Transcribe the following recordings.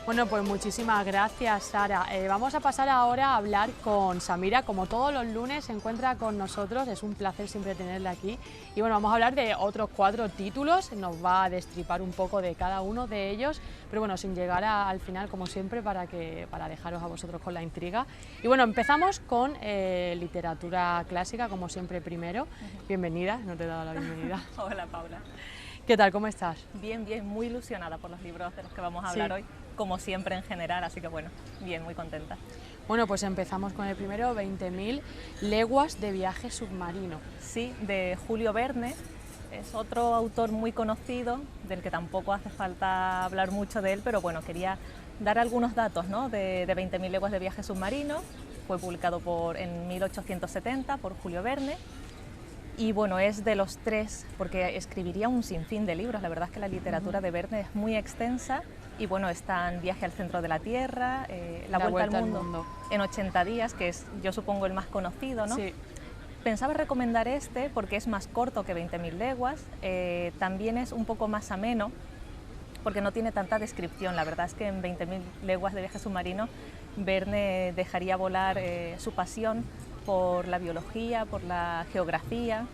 Bueno, pues muchísimas gracias, Sara. Vamos a pasar ahora a hablar con Samira. Como todos los lunes se encuentra con nosotros, es un placer siempre tenerla aquí. Y bueno, vamos a hablar de otros 4 títulos, nos va a destripar un poco de cada uno de ellos, pero bueno, sin llegar al final, como siempre, para dejaros a vosotros con la intriga. Y bueno, empezamos con literatura clásica, como siempre primero. Bienvenida, no te he dado la bienvenida. Hola, Paula. ¿Qué tal? ¿Cómo estás? Bien, bien, muy ilusionada por los libros de los que vamos a hablar hoy, como siempre en general, así que bueno, bien, muy contenta. Bueno, pues empezamos con el primero, 20.000 leguas de viaje submarino. Sí, de Julio Verne, es otro autor muy conocido, del que tampoco hace falta hablar mucho de él, pero bueno, quería dar algunos datos, ¿no? de 20.000 leguas de viaje submarino. Fue publicado en 1870 por Julio Verne. Y bueno, es de los 3, porque escribiría un sinfín de libros. La verdad es que la literatura de Verne es muy extensa. Y bueno, están Viaje al centro de la Tierra, La vuelta al mundo en 80 días, que es, yo supongo, el más conocido, ¿no? Sí. Pensaba recomendar este porque es más corto que 20.000 leguas. También es un poco más ameno, porque no tiene tanta descripción. La verdad es que en 20.000 leguas de viaje submarino Verne dejaría volar su pasión por la biología, por la geografía,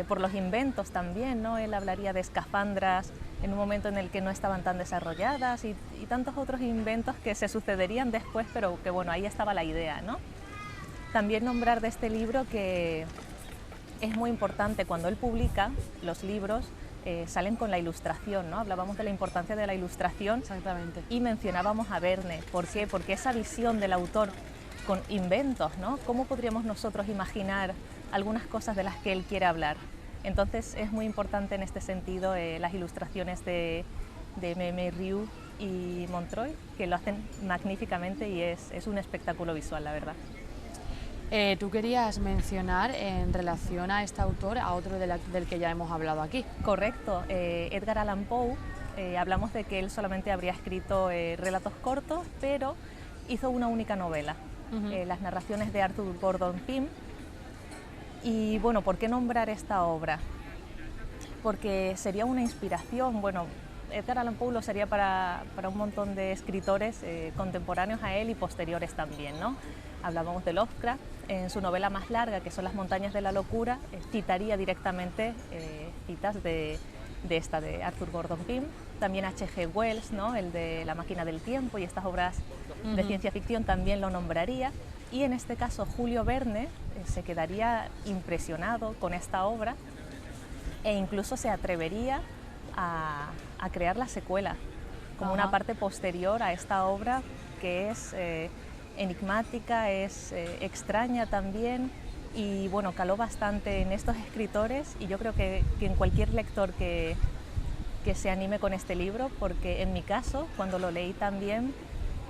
por los inventos también, ¿no? Él hablaría de escafandras en un momento en el que no estaban tan desarrolladas y tantos otros inventos que se sucederían después, pero que bueno, ahí estaba la idea, ¿no? También nombrar de este libro que es muy importante cuando él publica los libros, salen con la ilustración, ¿no? Hablábamos de la importancia de la ilustración. Exactamente. Y mencionábamos a Verne. ¿Por qué? Porque esa visión del autor con inventos, ¿no? ¿Cómo podríamos nosotros imaginar algunas cosas de las que él quiere hablar? Entonces es muy importante en este sentido las ilustraciones de Meymerieux y Montreuil, que lo hacen magníficamente y es un espectáculo visual, la verdad. Tú querías mencionar en relación a este autor a otro del que ya hemos hablado aquí. Correcto, Edgar Allan Poe. Hablamos de que él solamente habría escrito relatos cortos, pero hizo una única novela. Las narraciones de Arthur Gordon Pym. Y bueno, ¿por qué nombrar esta obra? Porque sería una inspiración. Bueno, Edgar Allan Poe lo sería para un montón de escritores contemporáneos a él y posteriores también, ¿no? Hablábamos de Lovecraft, en su novela más larga, que son Las montañas de la locura, citaría directamente citas de Arthur Gordon Pym. También H.G. Wells, ¿no? El de La máquina del tiempo y estas obras de ciencia ficción también lo nombraría. Y en este caso Julio Verne se quedaría impresionado con esta obra e incluso se atrevería a crear la secuela como una parte posterior a esta obra que es enigmática, es extraña también y bueno, caló bastante en estos escritores y yo creo que en cualquier lector que se anime con este libro, porque en mi caso, cuando lo leí también,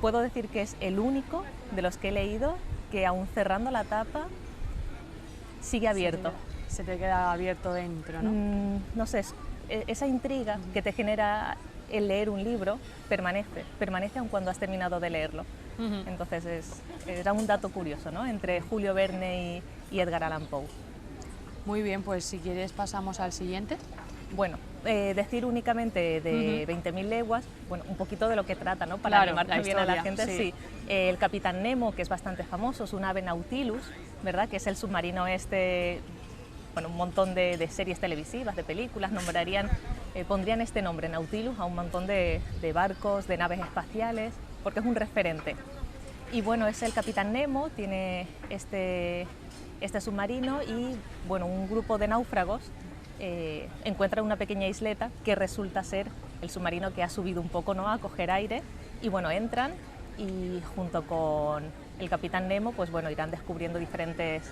puedo decir que es el único de los que he leído que aún cerrando la tapa sigue abierto. Se te queda abierto dentro, ¿no? No sé, esa intriga que te genera el leer un libro permanece aun cuando has terminado de leerlo. Entonces era un dato curioso, ¿no? Entre Julio Verne y Edgar Allan Poe. Muy bien, pues si quieres pasamos al siguiente. Bueno, decir únicamente de 20.000 leguas, bueno, un poquito de lo que trata, ¿no? Para animar también a la gente. Sí. El Capitán Nemo, que es bastante famoso, es un ave Nautilus, ¿verdad? Que es el submarino bueno, un montón de series televisivas, de películas, pondrían este nombre, Nautilus, a un montón de barcos, de naves espaciales, porque es un referente. Y bueno, es el Capitán Nemo, tiene este submarino y bueno, un grupo de náufragos encuentra una pequeña isleta que resulta ser el submarino que ha subido un poco, ¿no? A coger aire y bueno, entran y junto con el Capitán Nemo pues bueno, irán descubriendo diferentes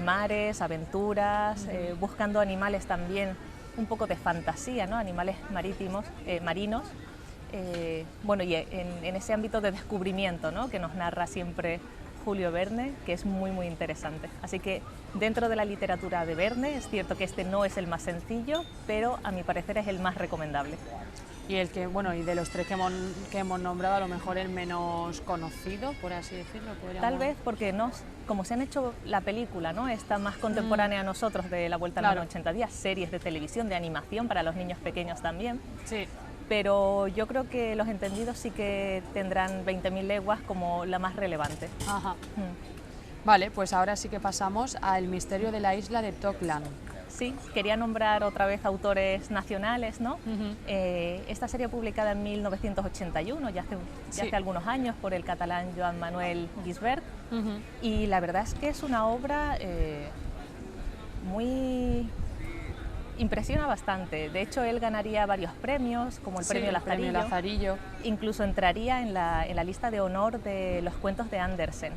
mares, aventuras, buscando animales también, un poco de fantasía, ¿no? Animales marinos, bueno, y en ese ámbito de descubrimiento, ¿no? Que nos narra siempre Julio Verne, que es muy muy interesante. Así que dentro de la literatura de Verne es cierto que este no es el más sencillo, pero a mi parecer es el más recomendable. Y el que, bueno, y de los 3 que hemos nombrado, a lo mejor el menos conocido, por así decirlo. Tal vez porque como se han hecho la película, ¿no? Esta más contemporánea a nosotros de La vuelta al mundo en 80 días, series de televisión, de animación para los niños pequeños también. Sí. pero yo creo que los entendidos sí que tendrán 20.000 leguas como la más relevante. Ajá. Vale, pues ahora sí que pasamos a El misterio de la isla de Toklan. Sí, quería nombrar otra vez autores nacionales, ¿no? Esta serie publicada en 1981, ya hace algunos años, por el catalán Joan Manuel Gisbert, y la verdad es que es una obra muy... impresiona bastante. De hecho, él ganaría varios premios, como el premio Lazarillo. Incluso entraría en la lista de honor de los cuentos de Andersen.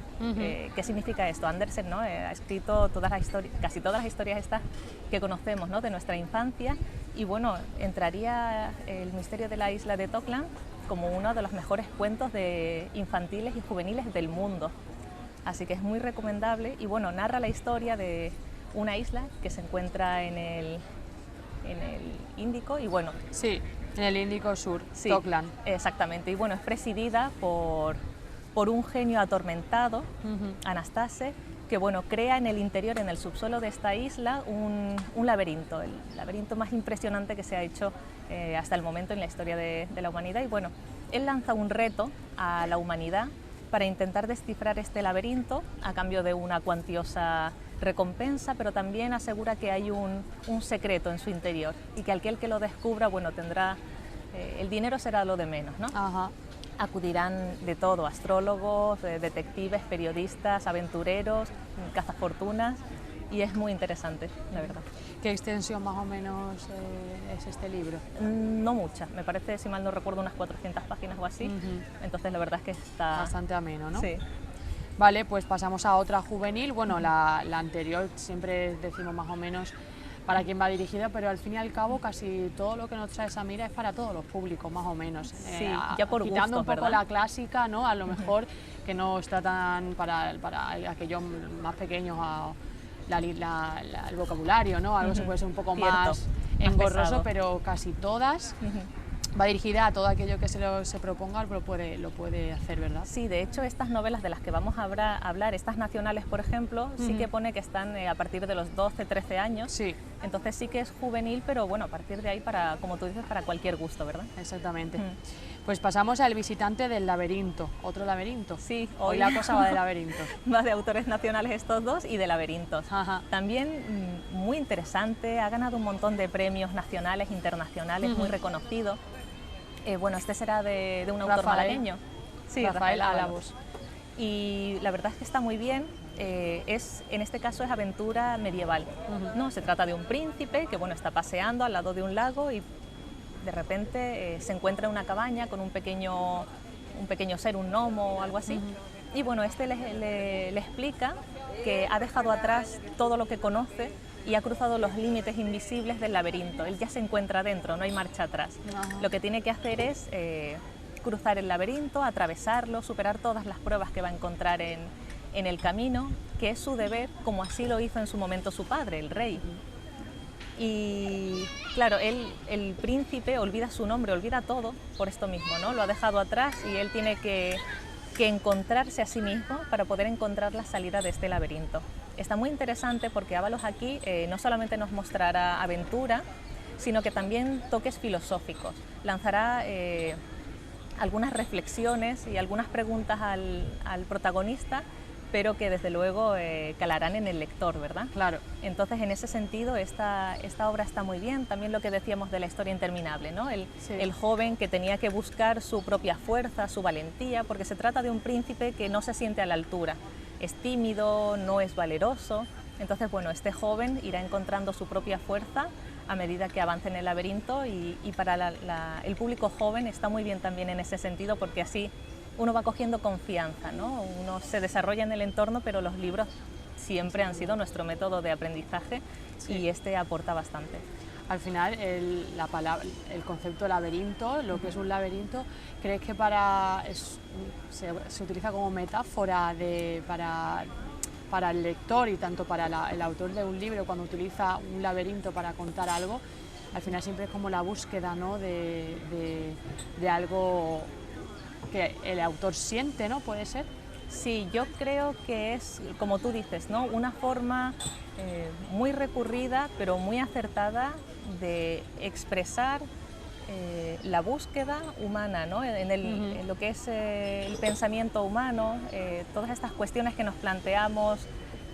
¿Qué significa esto? Andersen, ¿no? Ha escrito casi todas las historias estas que conocemos, ¿no? De nuestra infancia, y bueno, entraría El misterio de la isla de Toklan como uno de los mejores cuentos infantiles y juveniles del mundo. Así que es muy recomendable, y bueno, narra la historia de una isla que se encuentra en el Índico, y bueno... Sí, en el Índico Sur, sí, Toklan. Exactamente, y bueno, es presidida por un genio atormentado, Anastase, que bueno, crea en el interior, en el subsuelo de esta isla, un laberinto, el laberinto más impresionante que se ha hecho hasta el momento en la historia de la humanidad, y bueno, él lanza un reto a la humanidad para intentar descifrar este laberinto a cambio de una cuantiosa recompensa, pero también asegura que hay un secreto en su interior, y que aquel que lo descubra, bueno, tendrá... el dinero será lo de menos, ¿no? Ajá. Acudirán de todo, astrólogos, detectives, periodistas, aventureros, cazafortunas, y es muy interesante, la verdad. ¿Qué extensión más o menos es este libro? No mucha, me parece, si mal no recuerdo, unas 400 páginas o así, entonces la verdad es que está... Bastante ameno, ¿no? Sí. Vale, pues pasamos a otra juvenil. Bueno, la anterior siempre decimos más o menos para quién va dirigida, pero al fin y al cabo casi todo lo que nos trae Samira es para todos los públicos, más o menos. Sí, ya por quitando gusto, un poco ¿verdad? la clásica, ¿no? A lo mejor que no está tan para aquellos más pequeños el vocabulario, ¿no? Algo se puede ser un poco más engorroso, pesado. pero casi todas. Va dirigida a todo aquello que se proponga, lo puede hacer, ¿verdad? Sí, de hecho, estas novelas de las que vamos a hablar, estas nacionales, por ejemplo, sí que pone que están a partir de los 12, 13 años. Sí. Entonces sí que es juvenil, pero bueno, a partir de ahí, como tú dices, para cualquier gusto, ¿verdad? Exactamente. Pues pasamos al visitante del laberinto, otro laberinto. Sí, hoy la cosa va de laberintos. Va de autores nacionales estos dos y de laberintos. Ajá. También muy interesante, ha ganado un montón de premios nacionales, internacionales, muy reconocido. Bueno, este será de un autor malagueño. Sí, Rafael Álamos. Y la verdad es que está muy bien. En este caso es aventura medieval, ¿no? Se trata de un príncipe que bueno, está paseando al lado de un lago y de repente se encuentra en una cabaña con un pequeño ser, un gnomo o algo así. Y bueno, este le explica que ha dejado atrás todo lo que conoce y ha cruzado los límites invisibles del laberinto. Él ya se encuentra dentro, no hay marcha atrás. Lo que tiene que hacer es cruzar el laberinto, atravesarlo, superar todas las pruebas que va a encontrar en el camino, que es su deber, como así lo hizo en su momento su padre, el rey. Y claro, el príncipe olvida su nombre, olvida todo por esto mismo, ¿no? Lo ha dejado atrás y él tiene que encontrarse a sí mismo para poder encontrar la salida de este laberinto. Está muy interesante porque Ábalos aquí no solamente nos mostrará aventura, sino que también toques filosóficos. Lanzará algunas reflexiones y algunas preguntas al protagonista, pero que desde luego calarán en el lector, ¿verdad? Claro. Entonces, en ese sentido, esta obra está muy bien. También lo que decíamos de la historia interminable, ¿no? El joven que tenía que buscar su propia fuerza, su valentía, porque se trata de un príncipe que no se siente a la altura. Es tímido, no es valeroso. Entonces, bueno, este joven irá encontrando su propia fuerza a medida que avance en el laberinto y para el público joven está muy bien también en ese sentido, porque así uno va cogiendo confianza, ¿no? Uno se desarrolla en el entorno, pero los libros siempre han sido nuestro método de aprendizaje y este aporta bastante. Al final, el concepto laberinto, lo que es un laberinto, ¿crees que se utiliza como metáfora para el lector y tanto para el autor de un libro cuando utiliza un laberinto para contar algo? Al final siempre es como la búsqueda, ¿no? de algo que el autor siente, ¿no? ¿Puede ser? Sí, yo creo que es, como tú dices, ¿no? Una forma muy recurrida, pero muy acertada de expresar la búsqueda humana, ¿no? En lo que es el pensamiento humano, todas estas cuestiones que nos planteamos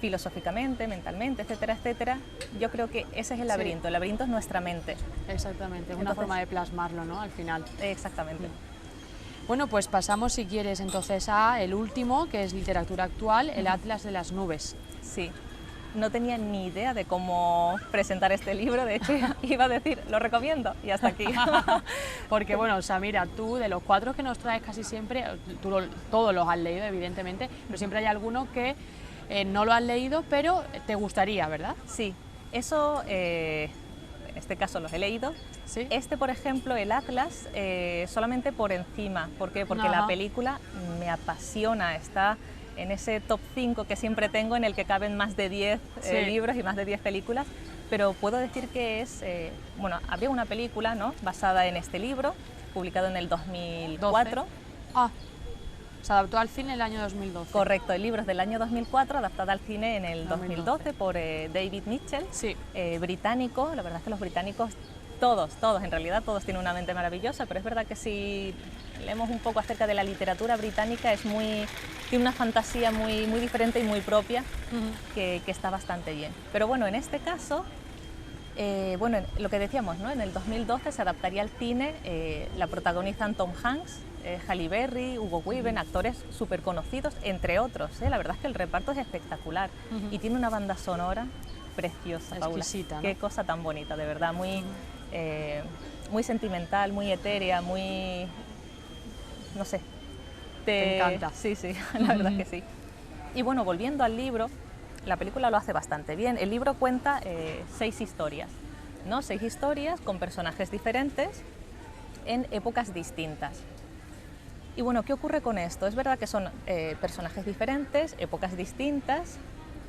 filosóficamente, mentalmente, etcétera, etcétera. Yo creo que ese es el laberinto. Sí. El laberinto es nuestra mente. Exactamente, es una forma de plasmarlo, ¿no? Al final. Exactamente. Bueno, pues pasamos, si quieres, entonces a el último, que es literatura actual, el Atlas de las nubes. Sí. No tenía ni idea de cómo presentar este libro, de hecho iba a decir, lo recomiendo, y hasta aquí. Porque bueno, Samira, tú de los 4 que nos traes casi siempre, todos los has leído evidentemente, pero siempre hay alguno que no lo has leído, pero te gustaría, ¿verdad? Sí, eso, en este caso los he leído. ¿Sí? Este, por ejemplo, el Atlas, solamente por encima. ¿Por qué? Porque la película me apasiona, está en ese top 5 que siempre tengo, en el que caben más de 10 libros y más de 10 películas, pero puedo decir que es, bueno, había una película, ¿no?, basada en este libro, publicado en el 2004. 12. Ah, se adaptó al cine en el año 2012. Correcto, el libro es del año 2004, adaptada al cine en el 2012 por David Mitchell, sí. Británico. La verdad es que los británicos, todos, en realidad todos tienen una mente maravillosa, pero es verdad que si leemos un poco acerca de la literatura británica, tiene una fantasía muy diferente y muy propia, que está bastante bien. Pero bueno, en este caso, bueno, lo que decíamos, ¿no?, en el 2012 se adaptaría al cine, la protagonizan Tom Hanks, Halle Berry, Hugo Weaving, actores súper conocidos, entre otros. La verdad es que el reparto es espectacular y tiene una banda sonora preciosa, Paula. Exquisita, ¿no? Qué cosa tan bonita, de verdad, muy sentimental, muy etérea, no sé. Te encanta. Sí, la verdad que sí. Y bueno, volviendo al libro, la película lo hace bastante bien. El libro cuenta 6 historias, ¿no? 6 historias con personajes diferentes en épocas distintas. Y bueno, ¿qué ocurre con esto? Es verdad que son personajes diferentes, épocas distintas,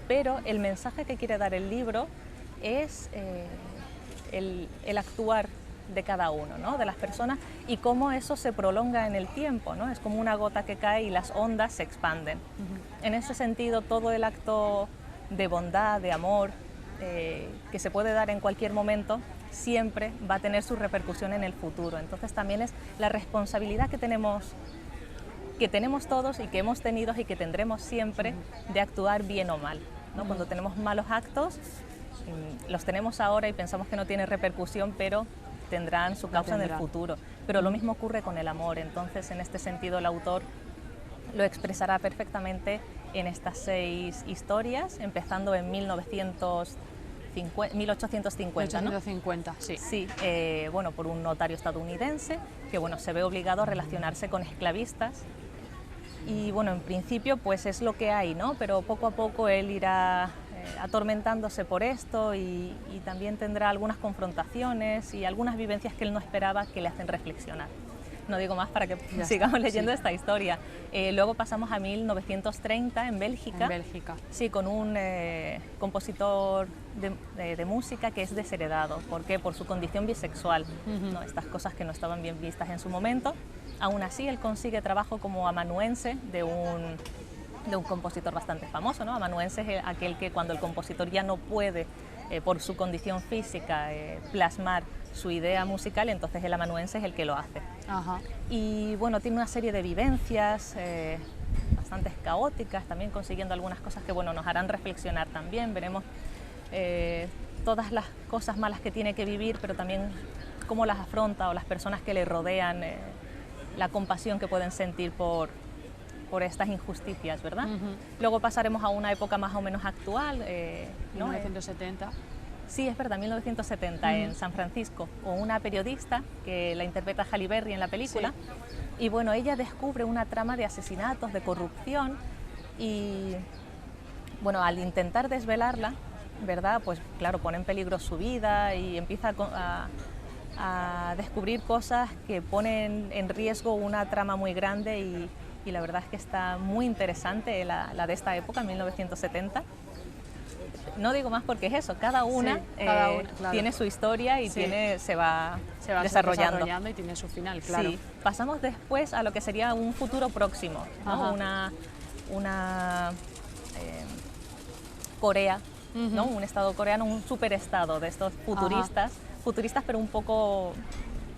pero el mensaje que quiere dar el libro es el actuar de cada uno, ¿no?, de las personas, y cómo eso se prolonga en el tiempo, ¿no? Es como una gota que cae y las ondas se expanden. En ese sentido, todo el acto de bondad, de amor, que se puede dar en cualquier momento, siempre va a tener su repercusión en el futuro. Entonces también es la responsabilidad que tenemos todos y que hemos tenido y que tendremos siempre, de actuar bien o mal, ¿no? Cuando tenemos malos actos, los tenemos ahora y pensamos que no tiene repercusión, pero tendrán su causa en el futuro. Pero lo mismo ocurre con el amor. Entonces, en este sentido, el autor lo expresará perfectamente en estas 6 historias, empezando en 1850, 1850, ¿no? Sí. Sí, bueno, por un notario estadounidense que, bueno, se ve obligado a relacionarse con esclavistas. Y bueno, en principio pues es lo que hay, ¿no? Pero poco a poco él irá atormentándose por esto y también tendrá algunas confrontaciones y algunas vivencias que él no esperaba, que le hacen reflexionar. No digo más para que sigamos leyendo esta historia. Luego pasamos a 1930 en Bélgica. En Bélgica. Sí, con un compositor de música que es desheredado. ¿Por qué? Por su condición bisexual, ¿no? Estas cosas que no estaban bien vistas en su momento. Aún así, él consigue trabajo como amanuense de un compositor bastante famoso, ¿no? Amanuense es aquel que, cuando el compositor ya no puede, por su condición física, plasmar su idea musical, entonces el amanuense es el que lo hace. Ajá. Y bueno, tiene una serie de vivencias bastante caóticas, también consiguiendo algunas cosas que, bueno, nos harán reflexionar también. Veremos todas las cosas malas que tiene que vivir, pero también cómo las afronta, o las personas que le rodean, la compasión que pueden sentir por estas injusticias, ¿verdad? Luego pasaremos a una época más o menos actual, ¿no? 1970. Sí, es verdad, 1970, en San Francisco, con una periodista que la interpreta Halle Berry en la película. Sí. Y bueno, ella descubre una trama de asesinatos, de corrupción, y bueno, al intentar desvelarla, ¿verdad?, pues claro, pone en peligro su vida y empieza a descubrir cosas que ponen en riesgo una trama muy grande, y la verdad es que está muy interesante la de esta época, 1970. No digo más porque es eso, cada una, claro, tiene su historia y se va desarrollando y tiene su final, claro. Sí. Pasamos después a lo que sería un futuro próximo, ¿no? Una Corea, ¿no? Un estado coreano, un superestado de estos futuristas, pero un poco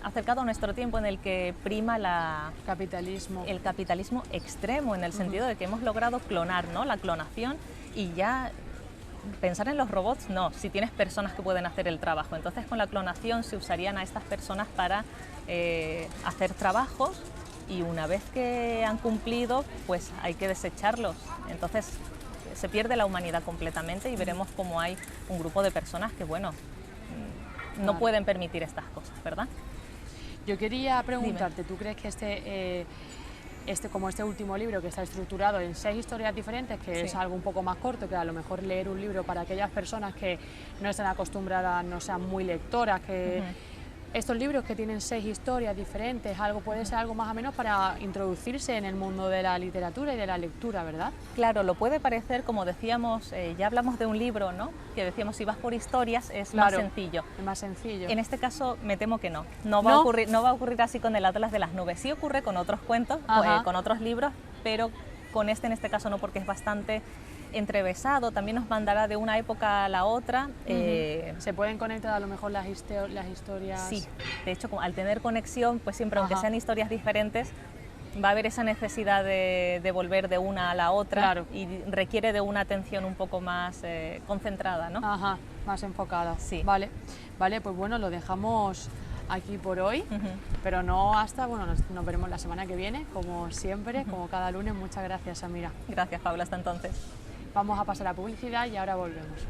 acercado a nuestro tiempo en el que prima Capitalismo. el capitalismo extremo, en el sentido de que hemos logrado clonar, ¿no? La clonación, y ya pensar en los robots, no, si tienes personas que pueden hacer el trabajo. Entonces con la clonación se usarían a estas personas para hacer trabajos, y una vez que han cumplido, pues hay que desecharlos. Entonces se pierde la humanidad completamente, y veremos cómo hay un grupo de personas que, bueno, no pueden permitir estas cosas, ¿verdad? Yo quería preguntarte, ¿tú crees que como este último libro, que está estructurado en 6 historias diferentes, que es algo un poco más corto, que a lo mejor leer un libro para aquellas personas que no están acostumbradas, no sean muy lectoras, que estos libros que tienen 6 historias diferentes, puede ser algo más o menos para introducirse en el mundo de la literatura y de la lectura, ¿verdad? Claro, lo puede parecer, como decíamos, ya hablamos de un libro, ¿no? Que decíamos, si vas por historias es más sencillo. Es más sencillo. En este caso me temo que no. No va a ocurrir así con el Atlas de las Nubes. Sí ocurre con otros cuentos, con otros libros, pero con en este caso no, porque es bastante entrevesado. También nos mandará de una época a la otra. ¿Se pueden conectar a lo mejor las historias? Sí, de hecho, al tener conexión, pues siempre, aunque sean historias diferentes, va a haber esa necesidad de volver de una a la otra, y requiere de una atención un poco más concentrada, ¿no? Ajá, más enfocada. Sí. Vale, pues bueno, lo dejamos aquí por hoy, pero no hasta, bueno, nos veremos la semana que viene, como siempre, como cada lunes. Muchas gracias, Samira. Gracias, Paula, hasta entonces. Vamos a pasar a publicidad y ahora volvemos.